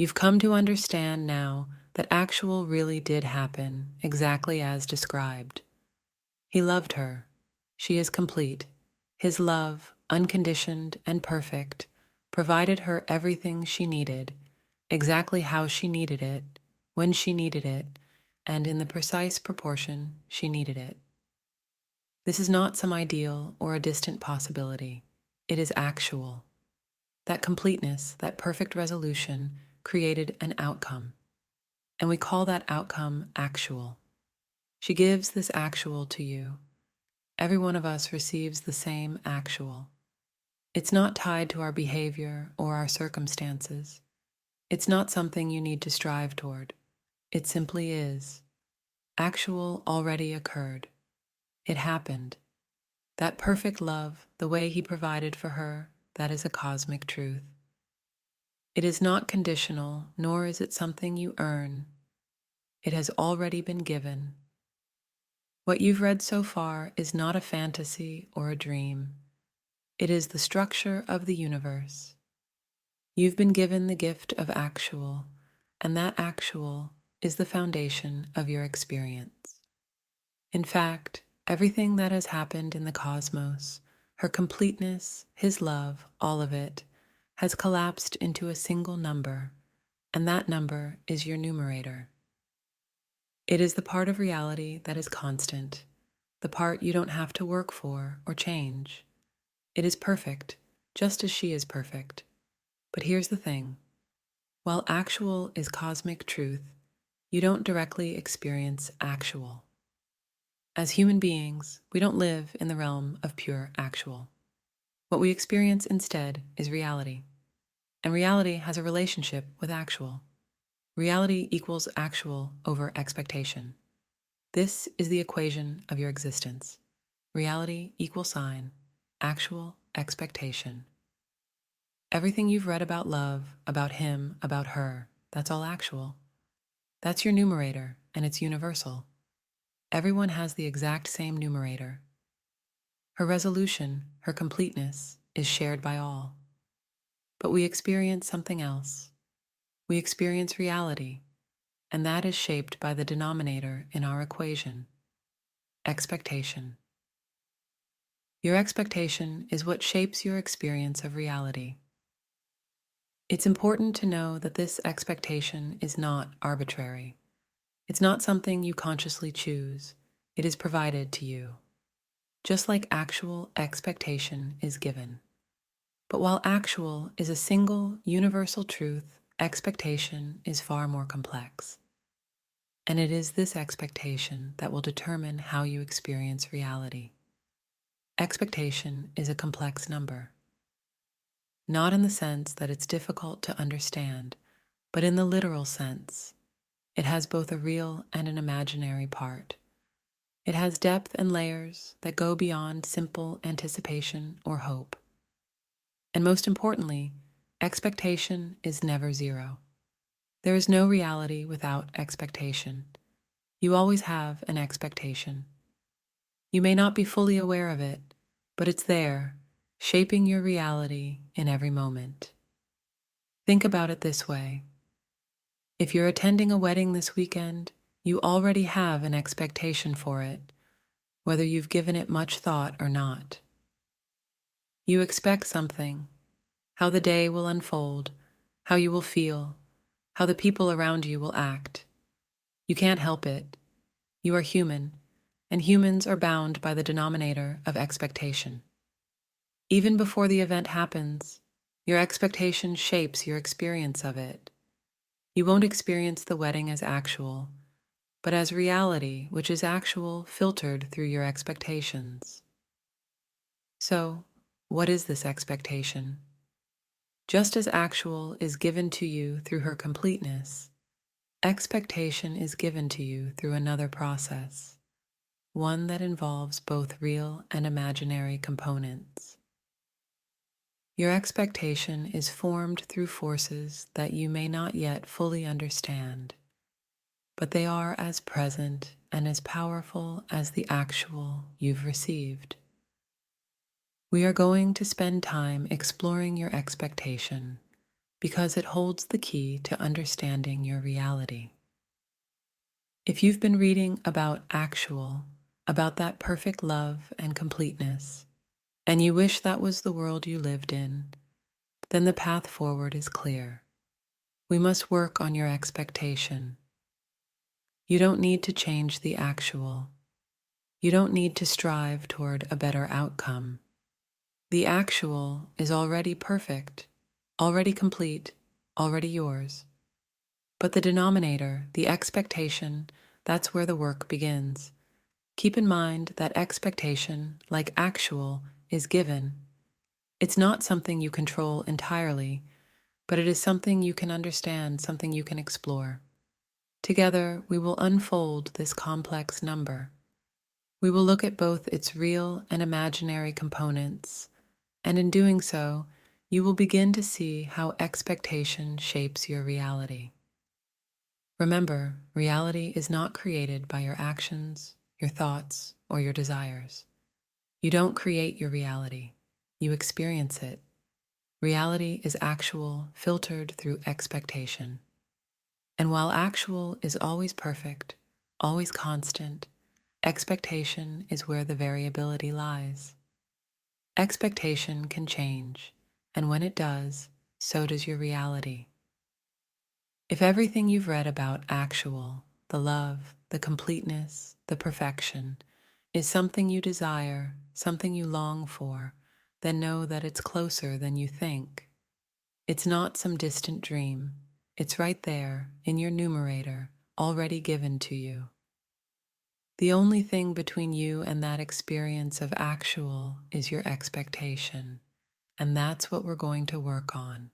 You've come to understand now that actual really did happen exactly as described. He loved her. She is complete. His love, unconditioned and perfect, provided her everything she needed, exactly how she needed it, when she needed it, and in the precise proportion she needed it. This is not some ideal or a distant possibility. It is actual. That completeness, that perfect resolution, created an outcome. And we call that outcome actual. She gives this actual to you. Every one of us receives the same actual. It's not tied to our behavior or our circumstances. It's not something you need to strive toward. It simply is. Actual already occurred. It happened. That perfect love, the way he provided for her, that is a cosmic truth. It is not conditional, nor is it something you earn. It has already been given. What you've read so far is not a fantasy or a dream. It is the structure of the universe. You've been given the gift of actual, and that actual is the foundation of your experience. In fact, everything that has happened in the cosmos, her completeness, his love, all of it, has collapsed into a single number, and that number is your numerator. It is the part of reality that is constant, the part you don't have to work for or change. It is perfect, just as she is perfect. But here's the thing. While actual is cosmic truth, you don't directly experience actual. As human beings, we don't live in the realm of pure actual. What we experience instead is reality. And reality has a relationship with actual. Reality equals actual over expectation. This is the equation of your existence. Reality equal sign, actual expectation. Everything you've read about love, about him, about her, that's all actual. That's your numerator, and it's universal. Everyone has the exact same numerator. Her resolution, her completeness, is shared by all. But we experience something else. We experience reality, and that is shaped by the denominator in our equation, expectation. Your expectation is what shapes your experience of reality. It's important to know that this expectation is not arbitrary. It's not something you consciously choose. It is provided to you, just like actual expectation is given. But while actual is a single, universal truth, expectation is far more complex. And it is this expectation that will determine how you experience reality. Expectation is a complex number. Not in the sense that it's difficult to understand, but in the literal sense. It has both a real and an imaginary part. It has depth and layers that go beyond simple anticipation or hope. And most importantly, expectation is never zero. There is no reality without expectation. You always have an expectation. You may not be fully aware of it, but it's there, shaping your reality in every moment. Think about it this way. If you're attending a wedding this weekend, you already have an expectation for it, whether you've given it much thought or not. You expect something, how the day will unfold, how you will feel, how the people around you will act. You can't help it. You are human, and humans are bound by the denominator of expectation. Even before the event happens, your expectation shapes your experience of it. You won't experience the wedding as actual, but as reality, which is actual filtered through your expectations. So, what is this expectation? Just as actual is given to you through her completeness, expectation is given to you through another process, one that involves both real and imaginary components. Your expectation is formed through forces that you may not yet fully understand, but they are as present and as powerful as the actual you've received. We are going to spend time exploring your expectation, because it holds the key to understanding your reality. If you've been reading about actual, about that perfect love and completeness, and you wish that was the world you lived in, then the path forward is clear. We must work on your expectation. You don't need to change the actual. You don't need to strive toward a better outcome. The actual is already perfect, already complete, already yours. But the denominator, the expectation, that's where the work begins. Keep in mind that expectation, like actual, is given. It's not something you control entirely, but it is something you can understand, something you can explore. Together, we will unfold this complex number. We will look at both its real and imaginary components, and in doing so, you will begin to see how expectation shapes your reality. Remember, reality is not created by your actions, your thoughts, or your desires. You don't create your reality, you experience it. Reality is actual, filtered through expectation. And while actual is always perfect, always constant, expectation is where the variability lies. Expectation can change, and when it does, so does your reality. If everything you've read about actual, the love, the completeness, the perfection, is something you desire, something you long for, then know that it's closer than you think. It's not some distant dream. It's right there, in your numerator, already given to you. The only thing between you and that experience of actual is your expectation, and that's what we're going to work on.